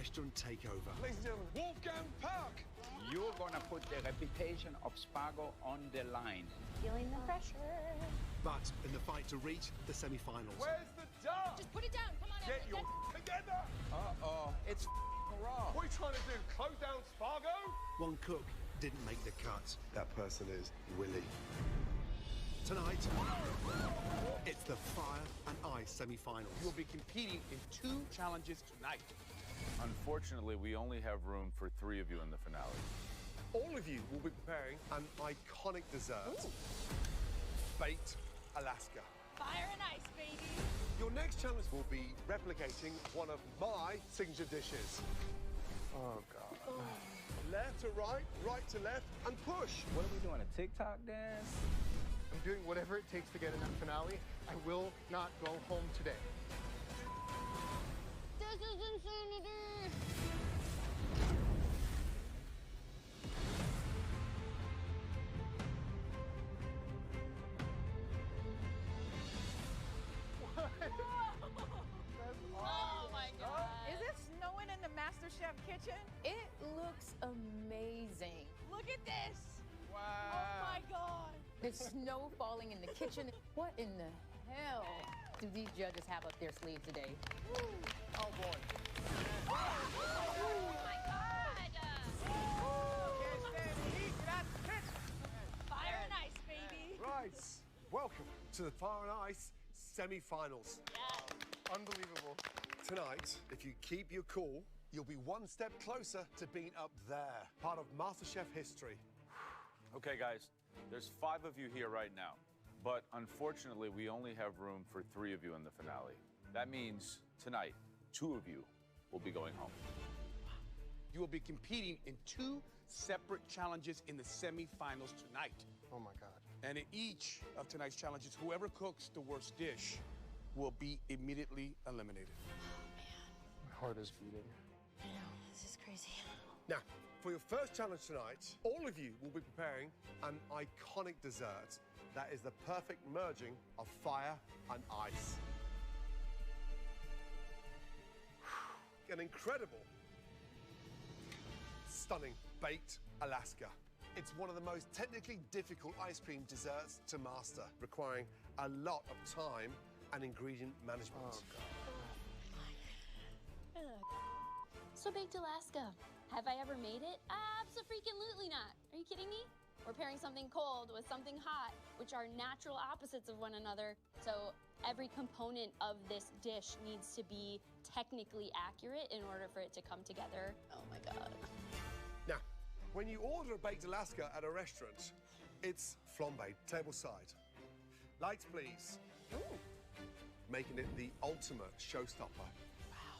restaurant takeover. Ladies and gentlemen, Wolfgang Park! You're gonna put the reputation of Spargo on the line. Feeling the pressure. But in the fight to reach the semi-finals. Where's the dog? Just put it down. Come on, Get your together! Uh-oh, it's raw. What are you trying to do? Close down Spargo? One cook didn't make the cut. That person is Willie. Tonight, it's the fire and ice semi-finals. You'll be competing in 2 challenges tonight. Unfortunately, we only have room for 3 of you in the finale. All of you will be preparing an iconic dessert. Baked Alaska. Fire and ice, baby. Your next challenge will be replicating one of my signature dishes. Oh, God. Left to right, right to left, and push. What are we doing, a TikTok dance? I'm doing whatever it takes to get in that finale. I will not go home today. This is insanity. Oh my God. Is it snowing in the Masterchef kitchen? It looks amazing. Look at this. Wow. Oh my God. There's snow falling in the kitchen. What in the hell do these judges have up their sleeve today? Oh, boy. Oh my God. Can't stand the heat. Get out the kitchen. Fire and ice, baby. Right. Welcome to the Fire and Ice semi-finals. Yes. Unbelievable. Tonight, if you keep your cool, you'll be one step closer to being up there, part of Masterchef history. Okay, guys, there's 5 of you here right now. But unfortunately, we only have room for 3 of you in the finale. That means tonight, 2 of you will be going home. You will be competing in 2 separate challenges in the semifinals tonight. Oh my God. And in each of tonight's challenges, whoever cooks the worst dish will be immediately eliminated. My heart is beating. I know, this is crazy. Now, for your first challenge tonight, all of you will be preparing an iconic dessert that is the perfect merging of fire and ice. An incredible, stunning baked Alaska. It's one of the most technically difficult ice cream desserts to master, requiring a lot of time and ingredient management. So baked Alaska. Have I ever made it? Abso-freaking-lutely not. Are you kidding me? We're pairing something cold with something hot, which are natural opposites of one another. So every component of this dish needs to be technically accurate in order for it to come together. Oh my God. Now, when you order a baked Alaska at a restaurant, it's flambéed, tableside. Lights, please. Ooh. Making it the ultimate showstopper.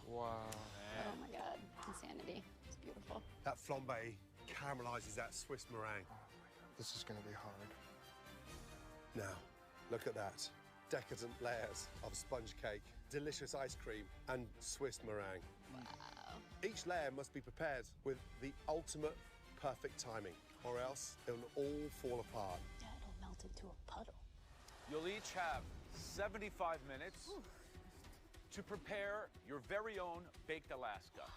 Wow. Oh my God, insanity. It's beautiful. That flambé caramelizes that Swiss meringue. This is gonna be hard. Now, look at that. Decadent layers of sponge cake, delicious ice cream, and Swiss meringue. Wow. Each layer must be prepared with the ultimate perfect timing, or else it'll all fall apart. Yeah, it'll melt into a puddle. You'll each have 75 minutes to prepare your very own baked Alaska.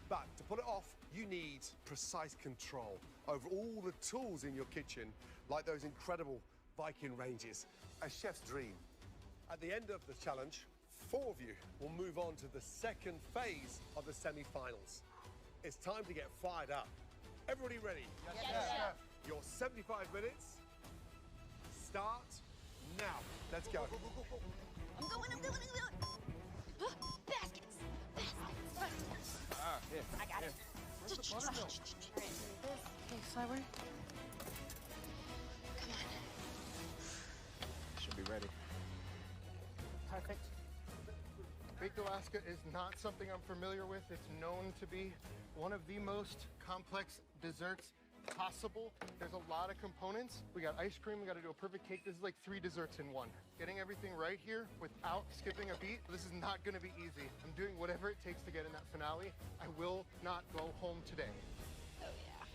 But to pull it off, you need precise control over all the tools in your kitchen, like those incredible Viking ranges, a chef's dream. At the end of the challenge, 4 of you will move on to the second phase of the semi-finals. It's time to get fired up. Everybody ready? Yes, Chef. Your 75 minutes start now. Let's go. I'm going. Baskets. Here. I got it. Okay, flour. Come on. Should be ready. Perfect. Baked Alaska is not something I'm familiar with. It's known to be one of the most complex desserts possible. There's a lot of components. We got ice cream, we gotta do a perfect cake. This is like 3 desserts in one. Getting everything right here without skipping a beat, this is not gonna be easy. I'm doing whatever it takes to get in that finale. I will not go home today. Oh yeah.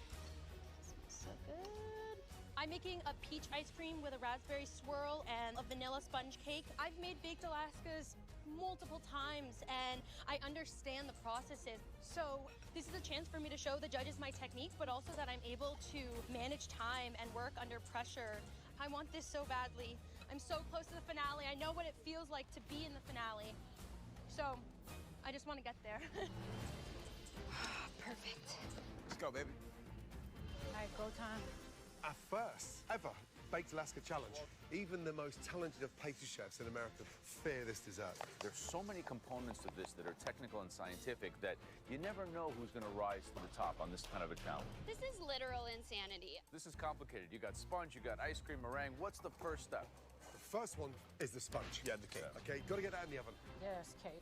Smells so good. I'm making a peach ice cream with a raspberry swirl and a vanilla sponge cake. I've made baked Alaskas multiple times and I understand the processes. So this is a chance for me to show the judges my technique, but also that I'm able to manage time and work under pressure. I want this so badly. I'm so close to the finale. I know what it feels like to be in the finale. So I just want to get there. Perfect. Let's go, baby. All right, go time. Our first ever Baked Alaska Challenge. Even the most talented of pastry chefs in America fear this dessert. There's so many components to this that are technical and scientific that you never know who's going to rise to the top on this kind of a challenge. This is literal insanity. This is complicated. You got sponge, you got ice cream, meringue. What's the first step? The first one is the sponge. Yeah, the cake. Okay, got to get that in the oven. Yes, cake.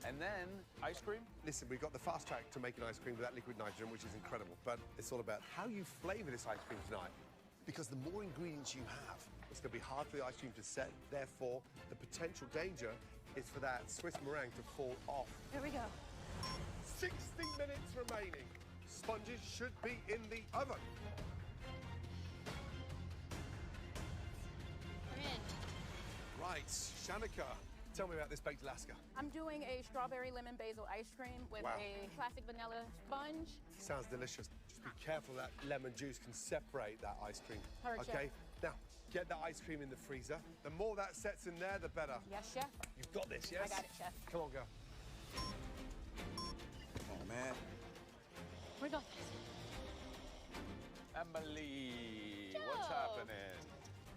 And then ice cream? Listen, we've got the fast track to making ice cream without liquid nitrogen, which is incredible. But it's all about how you flavor this ice cream tonight. Because the more ingredients you have, it's going to be hard for the ice cream to set. Therefore, the potential danger is for that Swiss meringue to fall off. Here we go. 60 minutes remaining. Sponges should be in the oven. We're in. Right, Shanika, tell me about this Baked Alaska. I'm doing a strawberry lemon basil ice cream with Wow. a classic vanilla sponge. Sounds delicious. Just be careful that lemon juice can separate that ice cream. Heard, okay? Chef. Now, get the ice cream in the freezer. The more that sets in there, the better. Yes, chef. You've got this, yes? I got it, chef. Come on, girl. Oh, man. We got this. Emily, Joe. what's happening?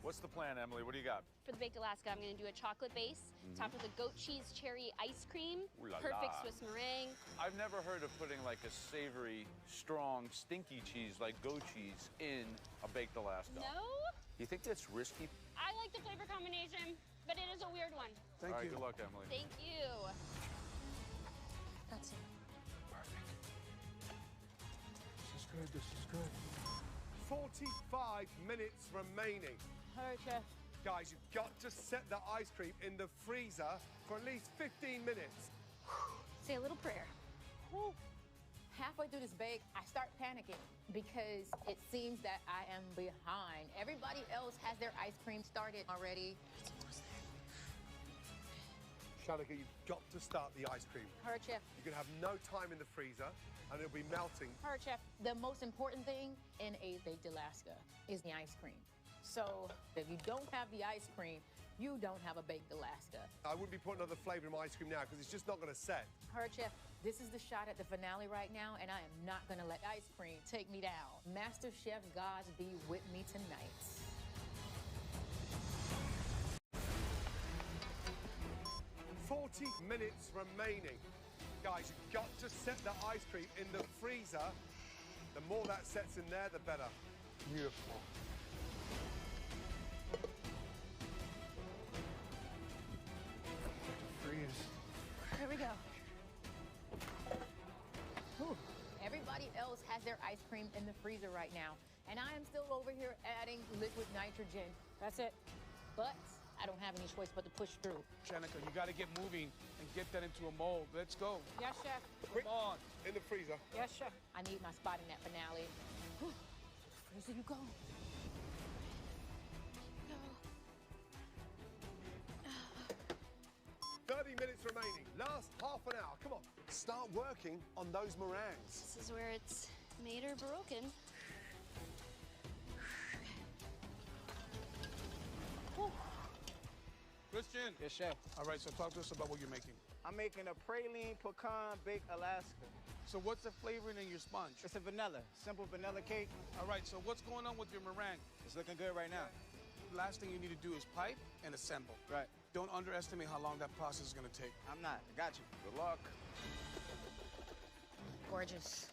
What's the plan, Emily? What do you got? For the Baked Alaska, I'm gonna do a chocolate base, topped with a goat cheese cherry ice cream, Ooh la perfect la. Swiss meringue. I've never heard of putting like a savory, strong, stinky cheese like goat cheese in a baked Alaska. No? You think that's risky? I like the flavor combination, but it is a weird one. Thank All right, you. good luck, Emily. Thank you. That's it. This is good, this is good. 45 minutes remaining. Heard, chef. Guys, you've got to set the ice cream in the freezer for at least 15 minutes. Say a little prayer. Whew. Halfway through this bake, I start panicking because it seems that I am behind. Everybody else has their ice cream started already. Shanika, you've got to start the ice cream. Heard, chef. You can have no time in the freezer, and it'll be melting. Heard, chef. The most important thing in a baked Alaska is the ice cream. So if you don't have the ice cream, you don't have a baked Alaska. I wouldn't be putting other flavor in my ice cream now because it's just not going to set. Heard, chef. This is the shot at the finale right now, and I am not going to let ice cream take me down. Masterchef gods be with me tonight. "40 minutes remaining. Guys, you've got to set the ice cream in the freezer. The more that sets in there, the better. Beautiful. Freeze. Here we go. Whew. Everybody else has their ice cream in the freezer right now, and I am still over here adding liquid nitrogen. That's it. But I don't have any choice but to push through. Shanika, you got to get moving and get that into a mold. Let's go. Yes, chef. Quick, Come on. in the freezer. Yes, chef. I need my spot in that finale. Whew. To the freezer you go. 30 minutes remaining. Last half an hour. Come on. Start working on those meringues. This is where it's made or broken. Christian. Yes, chef. All right, so talk to us about what you're making. I'm making a praline pecan baked Alaska. So what's the flavoring in your sponge? It's a vanilla, simple vanilla cake. All right, so what's going on with your meringue? It's looking good right now. Last thing you need to do is pipe and assemble. Right. Don't underestimate how long that process is going to take. I'm not. I got you. Good luck. Gorgeous.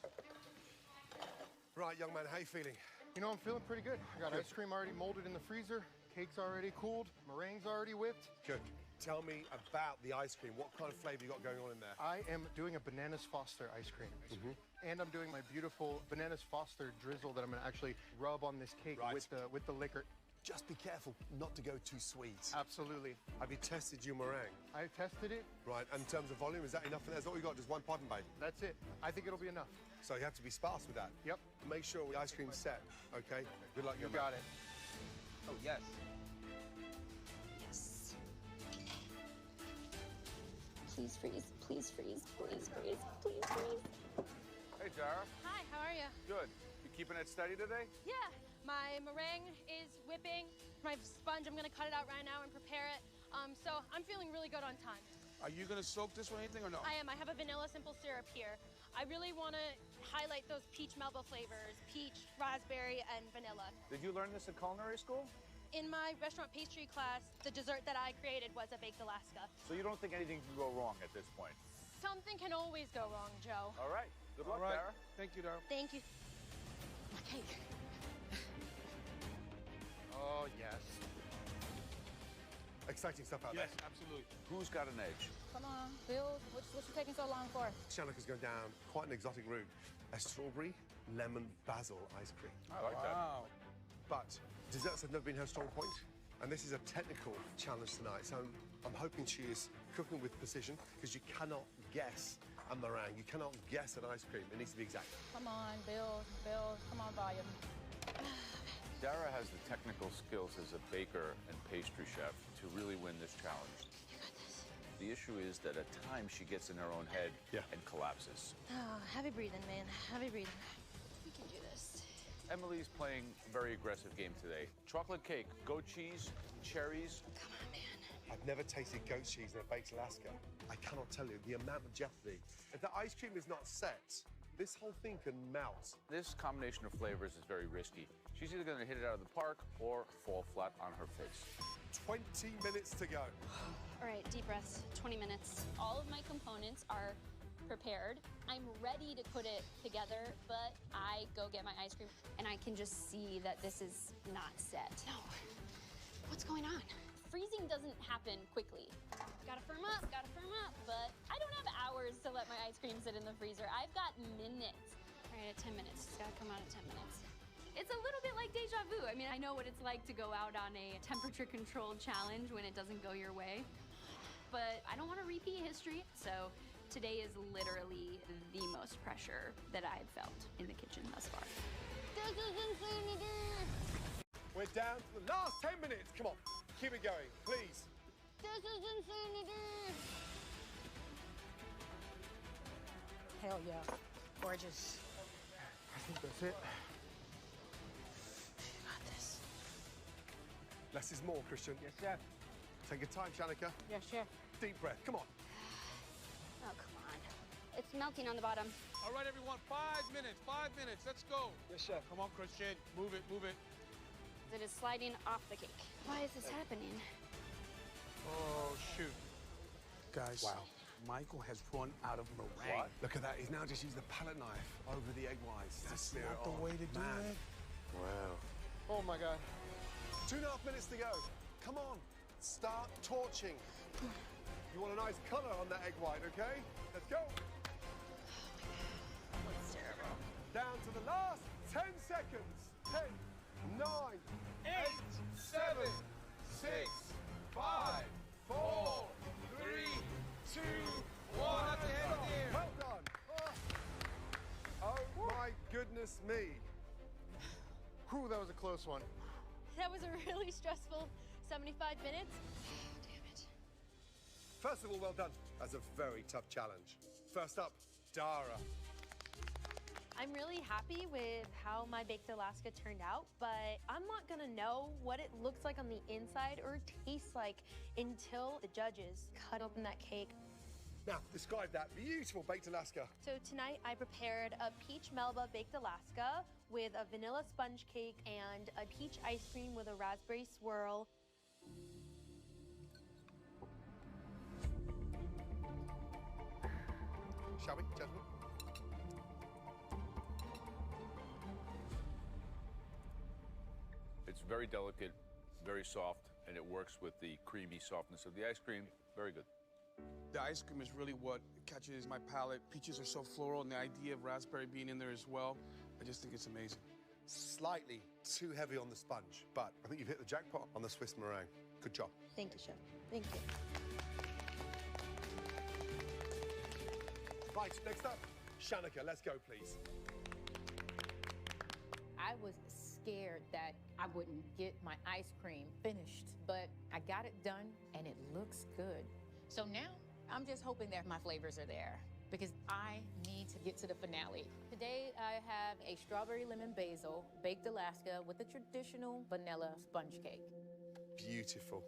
Right, young man, how you feeling? You know, I'm feeling pretty good. I got ice cream already molded in the freezer, cake's already cooled, meringue's already whipped. Good. Tell me about the ice cream. What kind of flavor you got going on in there? I am doing a Bananas Foster ice cream. And I'm doing my beautiful Bananas Foster drizzle that I'm gonna actually rub on this cake Right. with the liquor. Just be careful not to go too sweet. Absolutely. Have you tested your meringue? I tested it. Right, and in terms of volume, is that enough? That's all you got, just one piping bag. That's it. I think it'll be enough. So you have to be sparse with that. Yep. Make sure the ice cream's set, okay? Good luck, You young man. got it. Oh, yes. Yes. Please freeze, please freeze, please freeze, please freeze. Hey, Dara. Hi, how are you? Good. You keeping it steady today? Yeah, my meringue is whipping. My sponge, I'm gonna cut it out right now and prepare it. So I'm feeling really good on time. Are you gonna soak this or anything or no? I am. I have a vanilla simple syrup here. I really want to highlight those peach Melba flavors, peach, raspberry, and vanilla. Did you learn this at culinary school? In my restaurant pastry class, the dessert that I created was a baked Alaska. So you don't think anything can go wrong at this point? Something can always go wrong, Joe. All right. Good luck, All right. Dara. Thank you, Dara. Thank you. My cake. Oh, yes. Exciting stuff out Yes, there. absolutely. Who's got an edge? Come on, Bill. What's you taking so long for? Shanika's going down quite an exotic route. A strawberry, lemon, basil ice cream. I like that. Wow. But desserts have never been her strong point, and this is a technical challenge tonight. So I'm hoping she is cooking with precision, because you cannot guess a meringue. You cannot guess an ice cream. It needs to be exact. Come on, Bill. Come on, volume. Dara has the technical skills as a baker and pastry chef to really win this challenge. You got this. The issue is that at times she gets in her own head and collapses. Oh, heavy breathing, man. Heavy breathing. We can do this. Emily's playing a very aggressive game today. Chocolate cake, goat cheese, cherries. Come on, man. I've never tasted goat cheese in a baked Alaska. I cannot tell you the amount of jeopardy. If the ice cream is not set, this whole thing can melt. This combination of flavors is very risky. She's either going to hit it out of the park or fall flat on her face. 20 minutes to go. All right, deep breaths, 20 minutes. All of my components are prepared. I'm ready to put it together, but I go get my ice cream and I can just see that this is not set. No, what's going on? Freezing doesn't happen quickly. Gotta firm up, but I don't have hours to let my ice cream sit in the freezer. I've got minutes. All right, at 10 minutes, it's gotta come out at 10 minutes. It's a little bit like deja vu. I mean, I know what it's like to go out on a temperature-controlled challenge when it doesn't go your way, but I don't want to repeat history, so today is literally the most pressure that I've felt in the kitchen thus far. This is insanity! We're down to the last 10 minutes. Come on, keep it going, please. This is insanity! Hell yeah. Gorgeous. I think that's it. Less is more, Christian. Yes, chef. Take your time, Shanika. Yes, chef. Deep breath, come on. Oh, come on. It's melting on the bottom. All right, everyone, 5 minutes, 5 minutes. Let's go. Yes, chef. Come on, Christian. Move it, move it. It is sliding off the cake. Why is this happening? Oh, shoot. Guys, Wow. Michael has run out of meringue. Look at that, he's now just used the palette knife over the egg whites. That's to smear not it the on. way to do Man. it. Wow. Oh, my God. 2.5 minutes to go. Come on, start torching. You want a nice color on that egg white, okay? Let's go. That's terrible. Down to the last 10 seconds. 10, 9, 8, 7, 6, 5, 4, 3, 2, 1. Well done. Oh my goodness me. Whew, that was a close one. That was a really stressful 75 minutes. Damn it. First of all, well done. That's a very tough challenge. First up, Dara. I'm really happy with how my baked Alaska turned out, but I'm not gonna know what it looks like on the inside or tastes like until the judges cut open that cake. Now, describe that beautiful baked Alaska. So tonight I prepared a peach Melba baked Alaska with a vanilla sponge cake and a peach ice cream with a raspberry swirl. Shall we, gentlemen? It's very delicate, very soft, and it works with the creamy softness of the ice cream. Very good. The ice cream is really what catches my palate. Peaches are so floral, and the idea of raspberry being in there as well, I just think it's amazing. Slightly too heavy on the sponge, but I think you've hit the jackpot on the Swiss meringue. Good job. Thank you, Chef. Thank you. Right, next up, Shanika, let's go, please. I was scared that I wouldn't get my ice cream finished, but I got it done and it looks good. So now I'm just hoping that my flavors are there because I need to get to the finale. Today, I have a strawberry lemon basil baked Alaska with a traditional vanilla sponge cake. Beautiful.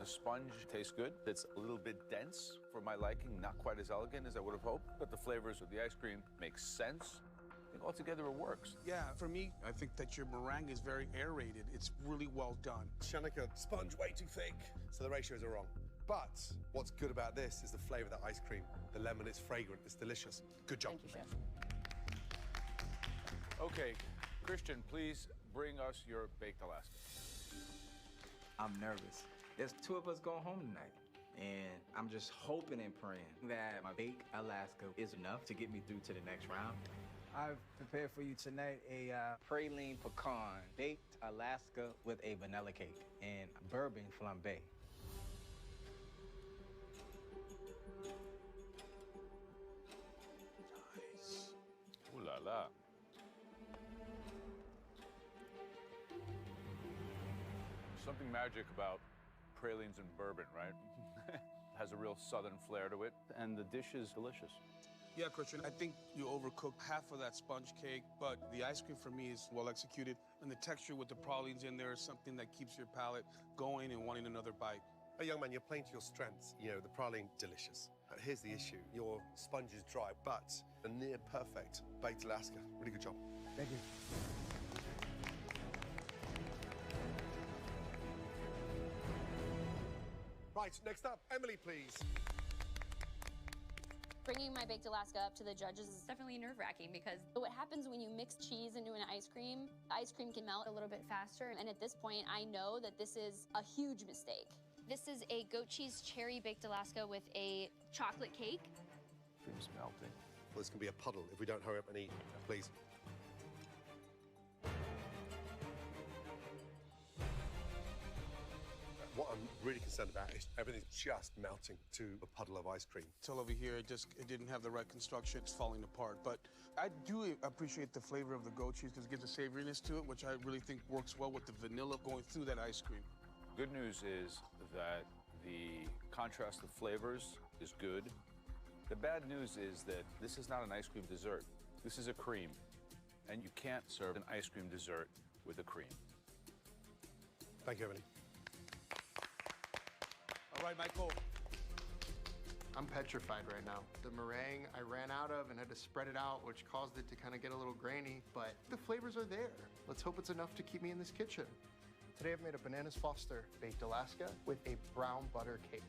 The sponge tastes good. It's a little bit dense for my liking, not quite as elegant as I would have hoped, but the flavors of the ice cream make sense. I think altogether it works. Yeah, for me, I think that your meringue is very aerated. It's really well done. Shanika, sponge way too thick. So the ratios are wrong. But what's good about this is the flavor of the ice cream. The lemon is fragrant, it's delicious. Good job. Thank you, Chef. Okay, Christian, please bring us your baked Alaska. I'm nervous. There's two of us going home tonight. And I'm just hoping and praying that my baked Alaska is enough to get me through to the next round. I've prepared for you tonight a praline pecan baked Alaska with a vanilla cake and bourbon flambe. Nice. Ooh la la. Something magic about pralines and bourbon, right? Has a real southern flair to it, and the dish is delicious. Yeah, Christian, I think you overcooked half of that sponge cake, but the ice cream for me is well executed, and the texture with the pralines in there is something that keeps your palate going and wanting another bite. Hey, young man, you're playing to your strengths. You know, the praline, delicious. Here's the issue. Your sponge is dry, but a near perfect baked Alaska. Really good job. Thank you. Right, next up, Emily, please. Bringing my baked Alaska up to the judges is definitely nerve-wracking because what happens when you mix cheese into an ice cream, the ice cream can melt a little bit faster. And at this point, I know that this is a huge mistake. This is a goat cheese cherry baked Alaska with a chocolate cake. Cream's melting. Well, this can be a puddle if we don't hurry up and eat, please. What I'm really concerned about is everything's just melting to a puddle of ice cream. Till over here, it didn't have the right construction. It's falling apart. But I do appreciate the flavor of the goat cheese because it gives a savoriness to it, which I really think works well with the vanilla going through that ice cream. Good news is that the contrast of flavors is good. The bad news is that this is not an ice cream dessert. This is a cream, and you can't serve an ice cream dessert with a cream. Thank you, Emily. All right, Michael. I'm petrified right now. The meringue I ran out of and had to spread it out, which caused it to kind of get a little grainy, but the flavors are there. Let's hope it's enough to keep me in this kitchen. Today I've made a bananas Foster baked Alaska with a brown butter cake.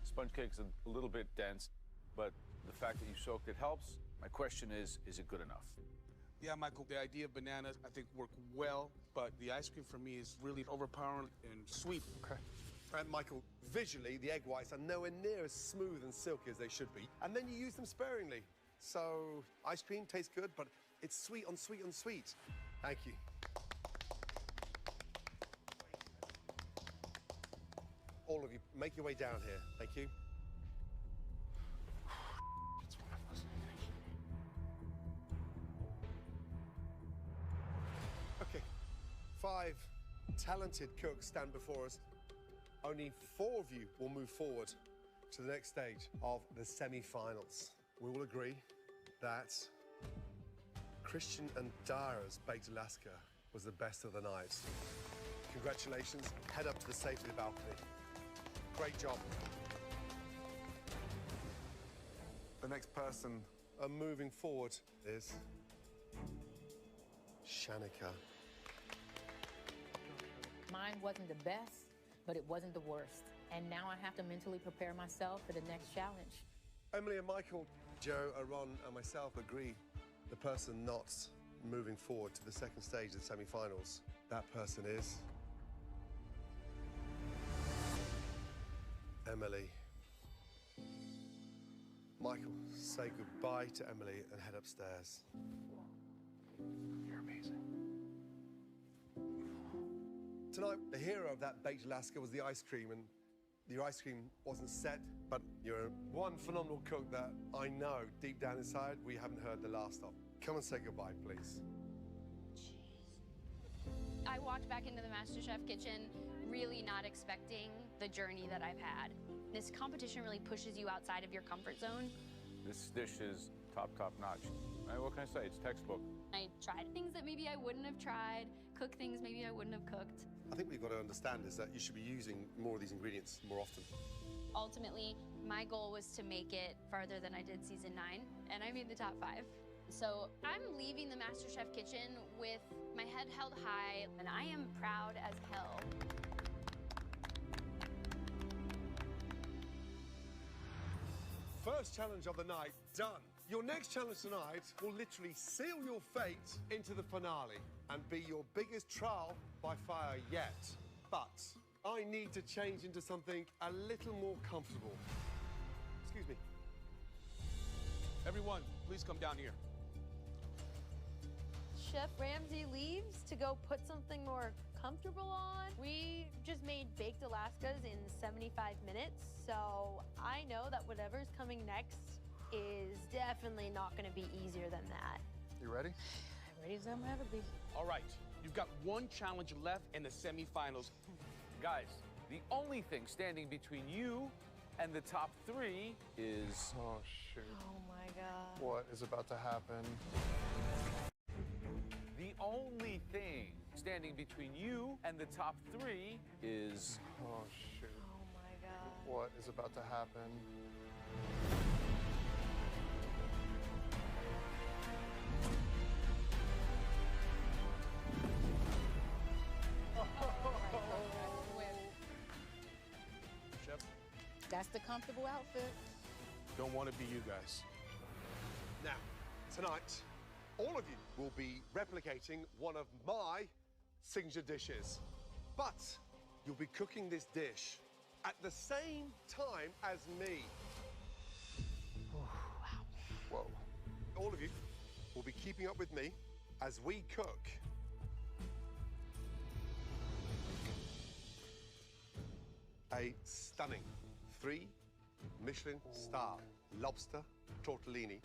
Sponge cake's a little bit dense, but the fact that you soaked it helps. My question is it good enough? Yeah, Michael, the idea of bananas, I think, worked well, but the ice cream for me is really overpowering and sweet. Okay. And Michael, visually, the egg whites are nowhere near as smooth and silky as they should be. And then you use them sparingly. So, ice cream tastes good, but it's sweet on sweet on sweet. Thank you. All of you, make your way down here. Thank you. It's one of us. Okay, 5 talented cooks stand before us. Only 4 of you will move forward to the next stage of the semi-finals. We will agree that Christian and Dara's baked Alaska was the best of the night. Congratulations, head up to the safety balcony. Great job. The next person moving forward is Shanika. Mine wasn't the best, but it wasn't the worst. And now I have to mentally prepare myself for the next challenge. Emily and Michael, Joe, Aaron, and myself agree the person not moving forward to the second stage of the semi-finals, that person is Emily. Michael, say goodbye to Emily and head upstairs. You're amazing. Tonight, the hero of that baked Alaska was the ice cream, and your ice cream wasn't set, but you're one phenomenal cook that I know deep down inside we haven't heard the last of. Come and say goodbye, please. I walked back into the Masterchef kitchen really not expecting the journey that I've had. This competition really pushes you outside of your comfort zone. This dish is top notch. What can I say? It's textbook. I tried things that maybe I wouldn't have tried, cooked things maybe I wouldn't have cooked. I think what you've got to understand is that you should be using more of these ingredients more often. Ultimately, my goal was to make it farther than I did season 9, and I made the top 5. So I'm leaving the MasterChef kitchen with my head held high, and I am proud as hell. First challenge of the night, done. Your next challenge tonight will literally seal your fate into the finale and be your biggest trial by fire yet. But I need to change into something a little more comfortable. Excuse me. Everyone, please come down here. Chef Ramsay leaves to go put something more comfortable on. We just made baked Alaskas in 75 minutes, so I know that whatever's coming next is definitely not going to be easier than that. You ready? I'm ready as I'm ever be. All right, you've got one challenge left in the semifinals. Guys, the only thing standing between you and the top 3 is... Oh, shoot. Oh my God. What is about to happen? The only thing standing between you and the top 3 is... Oh, shoot. Oh my God. What is about to happen? Chef, That's the comfortable outfit. don't want to be you guys. Now, tonight, all of you will be replicating one of my signature dishes. But you'll be cooking this dish at the same time as me. Whoa. All of you will be keeping up with me as we cook a stunning 3 Michelin star lobster tortellini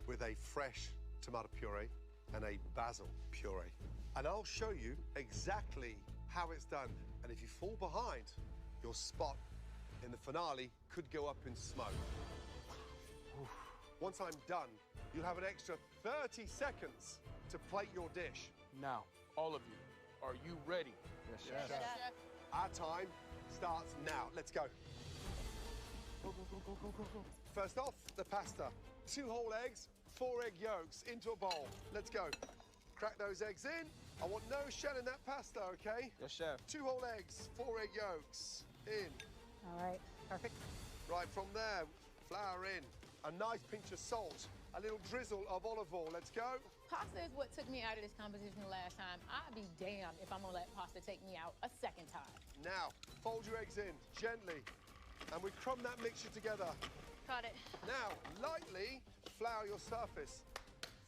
with a fresh tomato puree and a basil puree. And I'll show you exactly how it's done. And if you fall behind, your spot in the finale could go up in smoke. Once I'm done, you'll have an extra 30 seconds to plate your dish. Now, all of you, are you ready? Yes, Yes, chef. chef. Our time starts now. Let's go. First off, the pasta. 2 whole eggs, 4 egg yolks into a bowl. Let's go. Crack those eggs in. I want no shell in that pasta, okay? Yes, chef. 2 whole eggs, 4 egg yolks in. All right, perfect. Right from there, flour in. A nice pinch of salt. A little drizzle of olive oil. Let's go. Pasta is what took me out of this competition the last time. I'd be damned if I'm gonna let pasta take me out a second time. Now, fold your eggs in gently. And we crumb that mixture together. Got it. Now, lightly flour your surface.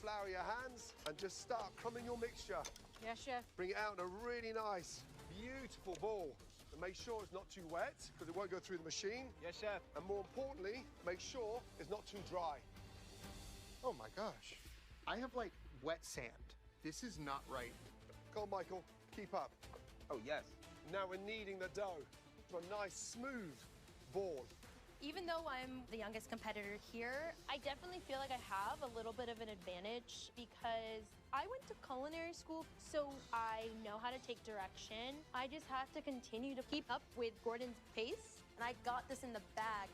Flour your hands and just start crumbing your mixture. Yes, chef. Bring it out in a really nice, beautiful ball. And make sure it's not too wet, because it won't go through the machine. Yes, chef. And more importantly, make sure it's not too dry. Oh my gosh. I have like wet sand. This is not right. Go on, Michael, keep up. Oh, yes. Now we're kneading the dough to a nice, smooth ball. Even though I'm the youngest competitor here, I definitely feel like I have a little bit of an advantage because I went to culinary school, so I know how to take direction. I just have to continue to keep up with Gordon's pace, and I got this in the bag.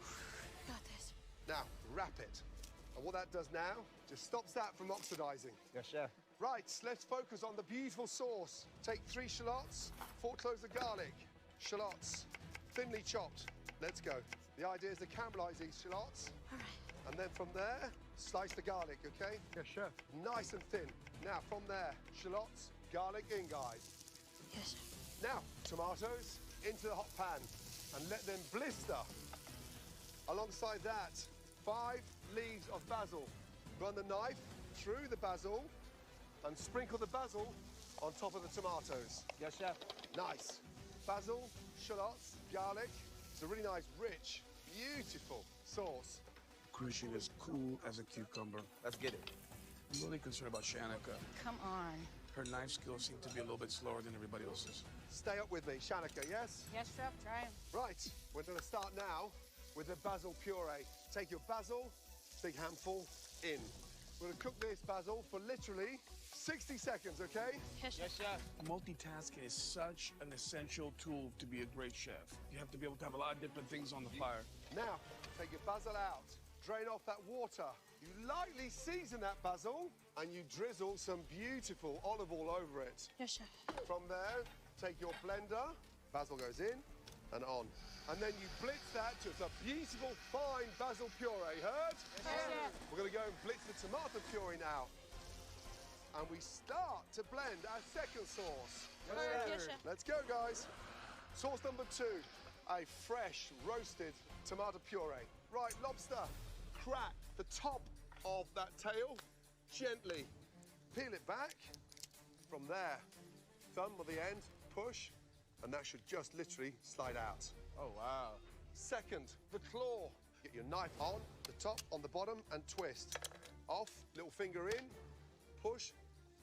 Got this. Now, wrap it. And what that does now, just stops that from oxidizing. Yes, chef. Right, let's focus on the beautiful sauce. Take 3 shallots, 4 cloves of garlic. Shallots, thinly chopped. Let's go. The idea is to caramelize these shallots. All right. And then from there, slice the garlic, okay? Yes, chef. Nice and thin. Now, from there, shallots, garlic in, guys. Yes. Now, tomatoes into the hot pan and let them blister. Alongside that, 5 leaves of basil. Run the knife through the basil and sprinkle the basil on top of the tomatoes. Yes, chef. Nice. Basil, shallots, garlic. It's a really nice, rich, beautiful sauce. Christian is cool as a cucumber. Let's get it. I'm really concerned about Shanika. Come on. Her knife skills seem to be a little bit slower than everybody else's. Stay up with me, Shanika, yes? Yes, Chef, try 'em. Right, we're going to start now with the basil puree. Take your basil, big handful, in. We're going to cook this basil for literally 60 seconds, okay? Yes, Yes, chef. Multitasking is such an essential tool to be a great chef. You have to be able to have a lot of different things on the fire. Now, take your basil out. Drain off that water. You lightly season that basil and you drizzle some beautiful olive oil over it. Yes, Chef. From there, take your blender. Basil goes in and on. And then you blitz that to a beautiful, fine basil puree, heard? Yes, Chef. We're going to go and blitz the tomato puree now. And we start to blend our second sauce. Yes, Chef. Let's go, guys. Sauce number 2, a fresh roasted tomato puree. Right, lobster, crack the top of that tail gently. Peel it back. From there, thumb at the end, push, and that should just literally slide out. Oh, wow. Second, the claw. Get your knife on the top, on the bottom, and twist. Off, little finger in, push,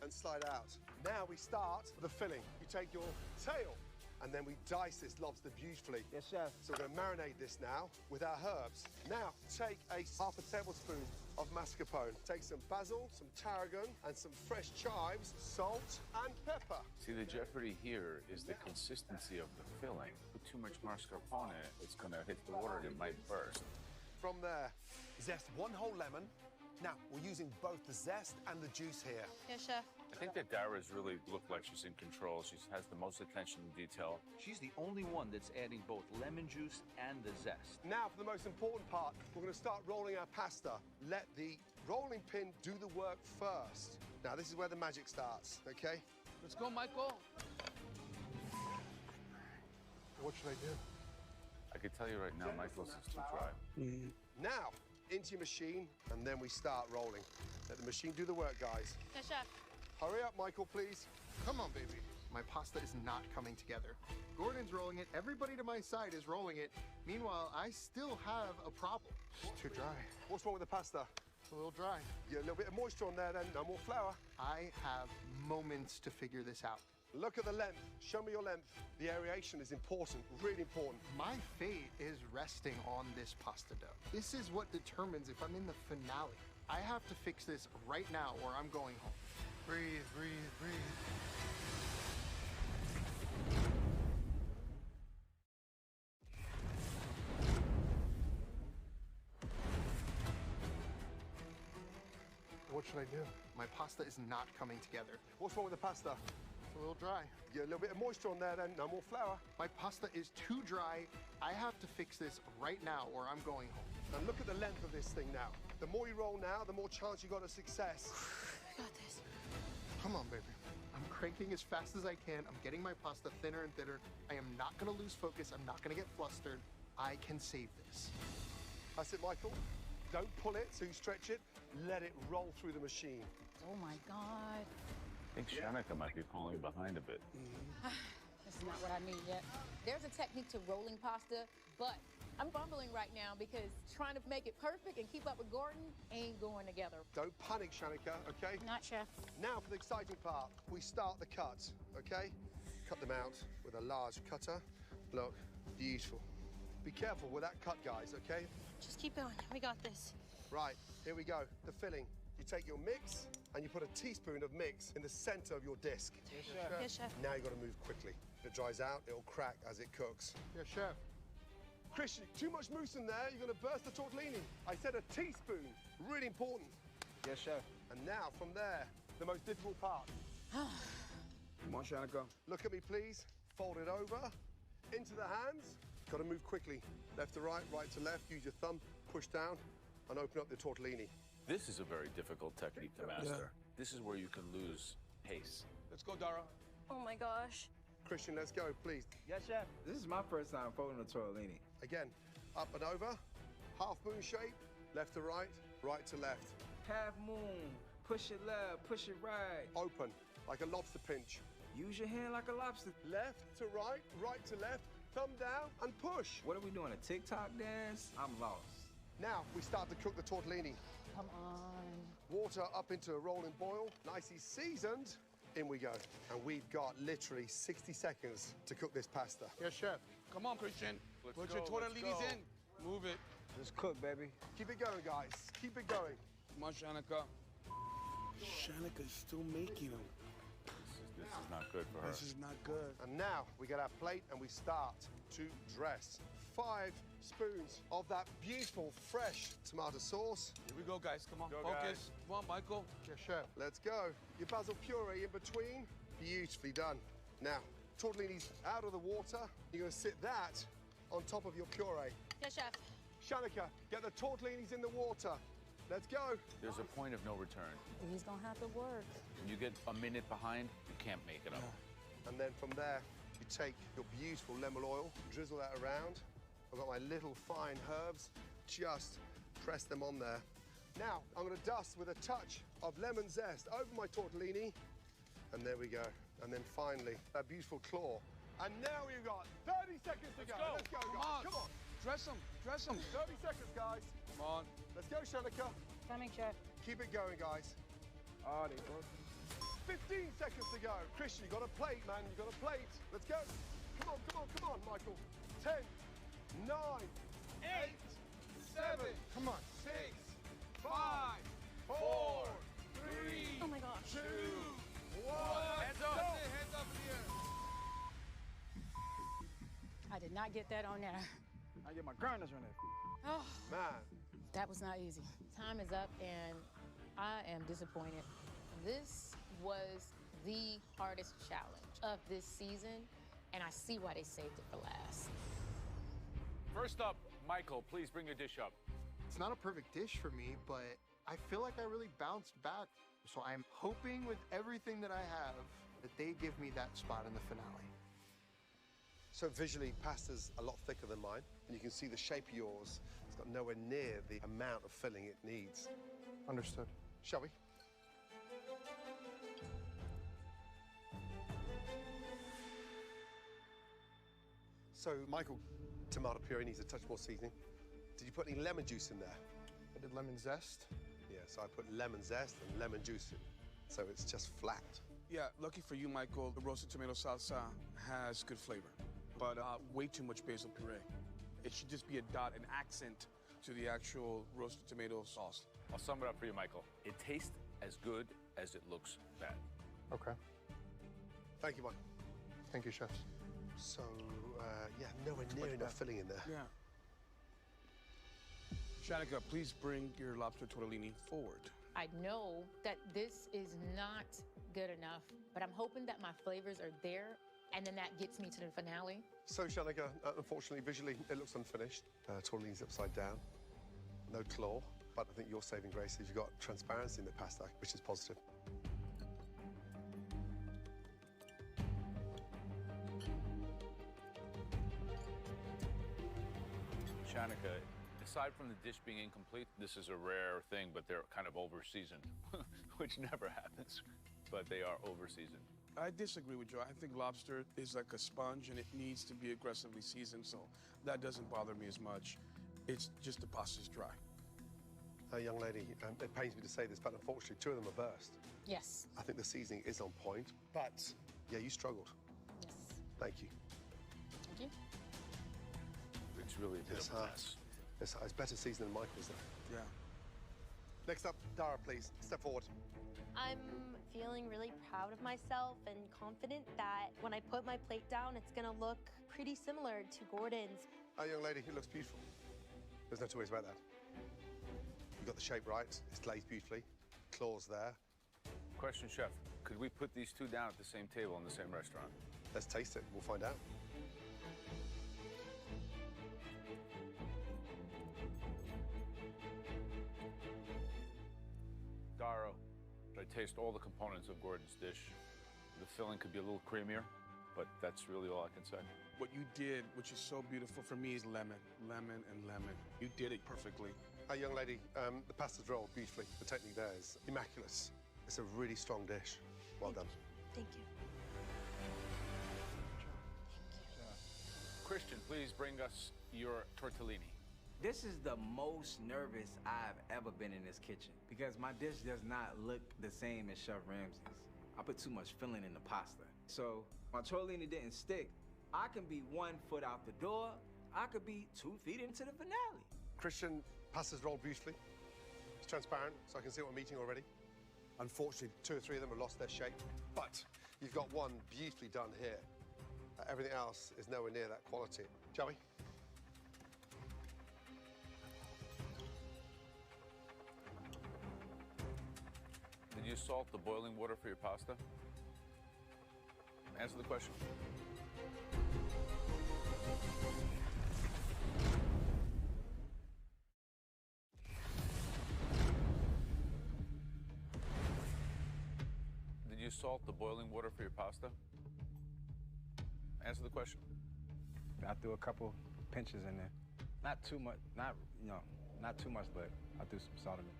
and slide out. Now we start with the filling. You take your tail, and then we dice this lobster beautifully. Yes, chef. So we're going to marinate this now with our herbs. Now, take half a tablespoon of mascarpone. Take some basil, some tarragon, and some fresh chives, salt, and pepper. See, the jeopardy here is the consistency of the filling. Put too much mascarpone in it, it's going to hit the water and it might burst. From there, Zest 1 whole lemon. Now, we're using both the zest and the juice here. Yes, Chef. I think that Dara's really looked like she's in control. She has the most attention to detail. She's the only one that's adding both lemon juice and the zest. now for the most important part, we're going to start rolling our pasta. Let the rolling pin do the work first. Now, this is where the magic starts, okay? Let's go, Michael. What should I do? I can tell you right now, Michael's is too dry. Now, into your machine, and then we start rolling. Let the machine do the work, guys. Yes, Chef. Hurry up, Michael, please. Come on, baby. My pasta is not coming together. Gordon's rolling it. Everybody to my side is rolling it. Meanwhile, I still have a problem. It's too dry. What's wrong with the pasta? It's a little dry. Yeah, a little bit of moisture on there then, no more flour. I have moments to figure this out. Look at the length. Show me your length. The aeration is important, really important. My fate is resting on this pasta dough. This is what determines if I'm in the finale. I have to fix this right now or I'm going home. Breathe, breathe, breathe. What should I do? My pasta is not coming together. What's wrong with the pasta? It's a little dry. Yeah, a little bit of moisture on there then, no more flour. My pasta is too dry. I have to fix this right now or I'm going home. And look at the length of this thing now. The more you roll now, the more chance you got of success. I got this. Come on, baby. I'm cranking as fast as I can. I'm getting my pasta thinner and thinner. I am not gonna lose focus. I'm not gonna get flustered. I can save this. That's it, Michael. Don't pull it so you stretch it. Let it roll through the machine. Oh my God. I think Shanika might be falling behind a bit. This is not what I need yet. There's a technique to rolling pasta, but I'm fumbling right now because trying to make it perfect and keep up with Gordon ain't going together. Don't panic, Shanika, okay? Not, Chef. Now for the exciting part. We start the cut, okay? Cut them out with a large cutter. Look, beautiful. Be careful with that cut, guys, okay? Just keep going. We got this. Right, here we go. The filling. You take your mix and you put a teaspoon of mix in the center of your disc. Yes, chef. Yes, Chef. Now you've got to move quickly. If it dries out, it'll crack as it cooks. Yes, chef. Christian, too much mousse in there, you're going to burst the tortellini. I said a teaspoon. Really important. Yes, chef. And now, from there, the most difficult part. Come on, Shanika. Look at me, please. Fold it over. Into the hands. Got to move quickly. Left to right, right to left. Use your thumb. Push down and open up the tortellini. This is a very difficult technique to master. This is where you can lose pace. Let's go, Dara. Oh my gosh. Christian, let's go, please. Yes, chef. This is my first time folding a tortellini. Again, up and over. Half moon shape. Left to right, right to left. Half moon. Push it left, push it right. Open, like a lobster pinch. Use your hand like a lobster. Left to right, right to left, thumb down, and push. What are we doing, a TikTok dance? I'm lost. Now we start to cook the tortellini. Come on. Water up into a rolling boil, nicely seasoned. In we go. And we've got literally 60 seconds to cook this pasta. Yes, chef. Come on, Christian. Let's Put go, your let's tortellinis go. in. Move it. Just cook, baby. Keep it going, guys. Keep it going. Come on, Shanika. Shanika's still making them. This is not good for her. This is not good. And now we get our plate and we start to dress. 5 spoons of that beautiful, fresh tomato sauce. Here we go, guys. Come on, Go, focus. guys. Come on, Michael. Yes, chef. Let's go. Your basil puree in between. Beautifully done. Now, tortellinis out of the water. You're going to sit that on top of your puree. Yes, chef. Shanika, get the tortellinis in the water. Let's go. There's a point of no return. He's gonna have to work. When you get a minute behind, you can't make it up. And then from there, you take your beautiful lemon oil, drizzle that around. I've got my little fine herbs, just press them on there. Now, I'm gonna dust with a touch of lemon zest over my tortellini. And there we go. And then finally, that beautiful claw. And now we've got 30 seconds to go. Let's go, Come guys. on. Come on. Dress them. Dress them. 30 seconds, guys. Come on. Let's go, Shanika. Coming, chef. Keep it going, guys. Oh, they broke. 15 seconds to go. Christian, you got a plate, man. You got a plate. Let's go. Come on, come on, come on, Michael. 10, 9, 8, 7, Come on. 6, 5, 4, 3, Oh my gosh. 2, 1. Hands up. That's it. Hands up in the air. I did not get that on there. I get my grinders on it. Oh, Man, that was not easy. Time is up, and I am disappointed. This was the hardest challenge of this season, and I see why they saved it for last. First up, Michael, please bring your dish up. It's not a perfect dish for me, but I feel like I really bounced back. So I'm hoping with everything that I have that they give me that spot in the finale. so visually, pasta's a lot thicker than mine. And you can see the shape of yours. It's got nowhere near the amount of filling it needs. Understood. Shall we? So, Michael, tomato puree needs a touch more seasoning. Did you put any lemon juice in there? I did lemon zest. Yeah, so I put lemon zest and lemon juice in. So it's just flat. Yeah, lucky for you, Michael, the roasted tomato salsa has good flavor, but way too much basil puree. It should just be a dot, an accent to the actual roasted tomato sauce. I'll sum it up for you, Michael. It tastes as good as it looks bad. Okay. Thank you, Michael. Thank you, chefs. So, yeah, nowhere near enough filling in there. Yeah. Shanika, please bring your lobster tortellini forward. I know that this is not good enough, but I'm hoping that my flavors are there, and then that gets me to the finale. So, Shanika, unfortunately, visually, it looks unfinished. Tortellini's upside down, no claw. But I think your saving grace is you've got transparency in the pasta, which is positive. Shanika, aside from the dish being incomplete, this is a rare thing, but they're kind of over-seasoned, which never happens, but they are over-seasoned. I disagree with you. I think lobster is like a sponge and it needs to be aggressively seasoned, so that doesn't bother me as much. It's just the pasta's dry. Young lady, it pains me to say this, but unfortunately, 2 of them are burst. Yes. I think the seasoning is on point, but yeah, you struggled. Yes. Thank you. Thank you. It's really a bit It's of a mess. It's better seasoned than Michael's, though. Yeah. Next up, Dara, please. Step forward. I'm feeling really proud of myself and confident that when I put my plate down, it's gonna look pretty similar to Gordon's. Young lady, it looks beautiful. There's no two ways about that. You got the shape right. It's glazed beautifully. Claws there. Question, chef, could we put these two down at the same table in the same restaurant? Let's taste it. We'll find out. Daro, I taste all the components of Gordon's dish. The filling could be a little creamier, but that's really all I can say. What you did, which is so beautiful for me, is lemon, lemon, and lemon. You did it perfectly. Young lady, the pasta's rolled beautifully. The technique there is immaculate. It's a really strong dish. Well done. Thank you. Christian, please bring us your tortellini. This is the most nervous I've ever been in this kitchen because my dish does not look the same as Chef Ramsay's. I put too much filling in the pasta. So my tortellini didn't stick. I can be 1 foot out the door. I could be 2 feet into the finale. Christian, pasta's rolled beautifully. It's transparent, so I can see what I'm eating already. Unfortunately, 2 or 3 of them have lost their shape, but you've got one beautifully done here. Everything else is nowhere near that quality. Joey? Did you salt the boiling water for your pasta? Answer the question. Did you salt the boiling water for your pasta? Answer the question. I threw a couple pinches in there. Not too much, not too much, but I threw some salt in it.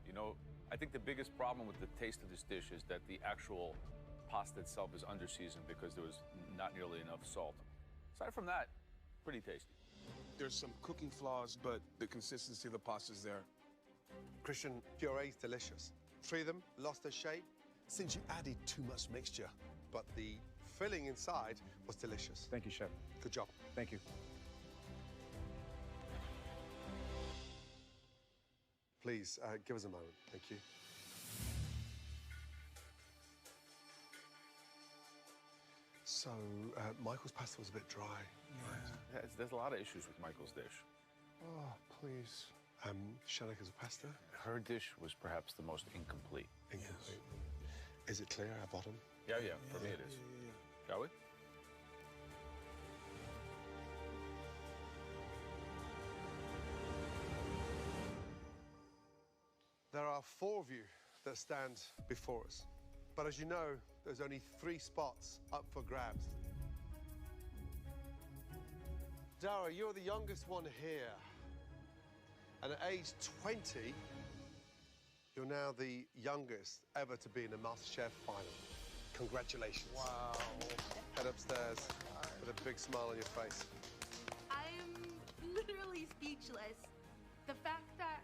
You know, I think the biggest problem with the taste of this dish is that the actual pasta itself is under-seasoned because there was not nearly enough salt. Aside from that, pretty tasty. There's some cooking flaws, but the consistency of the pasta's there. Christian, puree's delicious. 3 of them lost their shape since you added too much mixture, but the filling inside was delicious. Thank you, Chef. Good job. Thank you. Please, give us a moment. Thank you. So, Michael's pasta was a bit dry. Yeah. There's a lot of issues with Michael's dish. Oh, please. Shanika's pasta? Her dish was perhaps the most incomplete. Incomplete. Is it clear at bottom? Yeah, for me it is. Shall we? There are 4 of you that stand before us. But as you know, there's only 3 spots up for grabs. Dara, you're the youngest one here. And at age 20, you're now the youngest ever to be in a Masterchef final. Congratulations. Wow. Head upstairs with a big smile on your face. I'm literally speechless. The fact that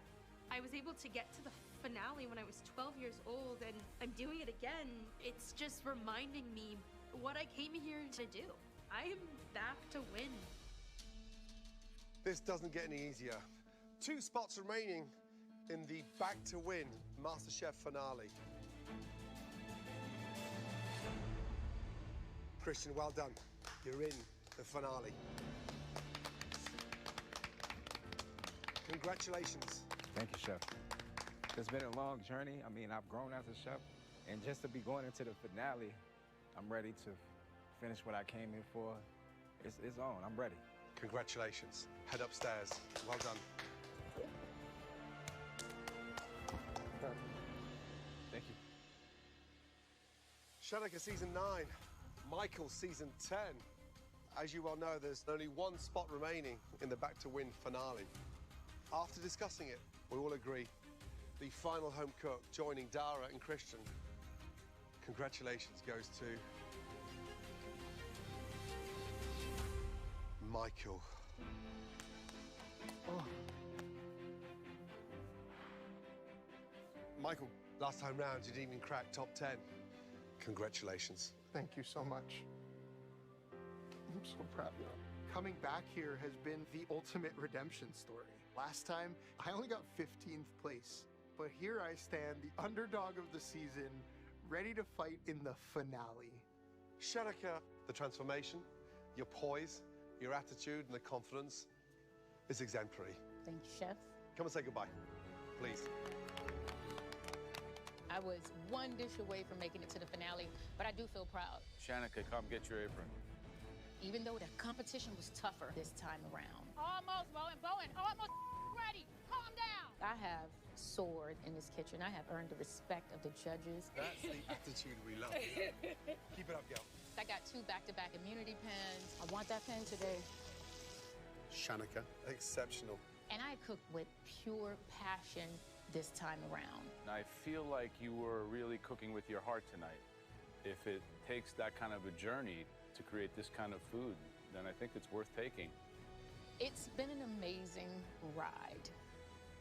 I was able to get to the finale when I was 12 years old and I'm doing it again, it's just reminding me what I came here to do. I am back to win. This doesn't get any easier. 2 spots remaining in the Back to Win Masterchef finale. Christian, well done. You're in the finale. Congratulations. Thank you, Chef. It's been a long journey. I mean, I've grown as a chef, and just to be going into the finale, I'm ready to finish what I came in for. It's on. I'm ready. Congratulations. Head upstairs. Well done. Thank you. Shanika, season 9. Michael, season 10. As you well know, there's only 1 spot remaining in the Back to Win finale. After discussing it, we all agree the final home cook joining Dara and Christian. Congratulations goes to Michael. Oh. Michael, last time round, you didn't even crack top 10. Congratulations. Thank you so much. I'm so proud of you. Coming back here has been the ultimate redemption story. Last time, I only got 15th place, but here I stand, the underdog of the season, ready to fight in the finale. Shanika, the transformation, your poise, your attitude and the confidence is exemplary. Thank you, Chef. Come and say goodbye, please. I was 1 dish away from making it to the finale, but I do feel proud. Shanika, come get your apron. Even though the competition was tougher this time around. Almost, Bowen, almost ready. Calm down. I have soared in this kitchen. I have earned the respect of the judges. That's the attitude we love. Keep it up, girl. I got 2 back-to-back immunity pens. I want that pen today. Shanika, exceptional. And I cooked with pure passion this time around. I feel like you were really cooking with your heart tonight. If it takes that kind of a journey to create this kind of food, then I think it's worth taking. It's been an amazing ride.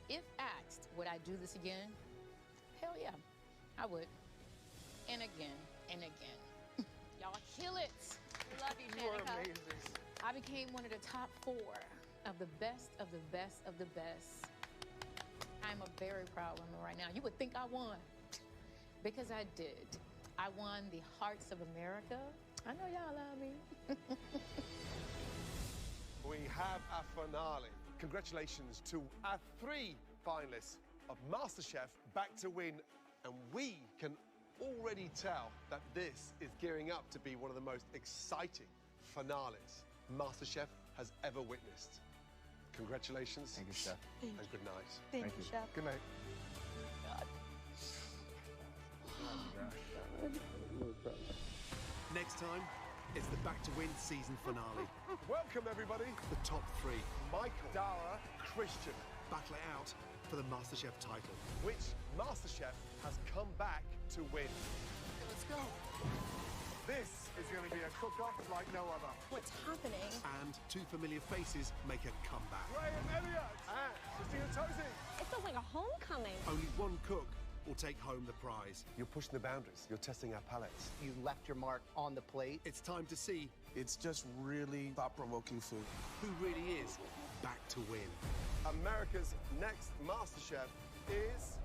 If asked, would I do this again? Hell yeah, I would. And again, and again. Y'all kill it. Love you, You are Danica. amazing. I became one of the top 4 of the best of the best of the best. I'm a very proud woman right now. You would think I won, because I did. I won the hearts of America. I know y'all love me. We have our finale. Congratulations to our 3 finalists of MasterChef Back to Win. And we can already tell that this is gearing up to be one of the most exciting finales MasterChef has ever witnessed. Congratulations. Thank you, Chef. And good night. Thank you, Chef. Good night. Next time, it's the Back to Win season finale. Welcome, everybody. The top 3, Michael, Dara, Christian. battle it out for the MasterChef title. Which MasterChef has come back to win? Okay, let's go. This is going to be a cook-off like no other. What's happening? And 2 familiar faces make a comeback. Graham Elliott and Christina Tosi. It feels like a homecoming. Only one cook will take home the prize. You're pushing the boundaries. You're testing our palates. You left your mark on the plate. It's time to see It's just really thought-provoking food. who really is back to win. America's next MasterChef is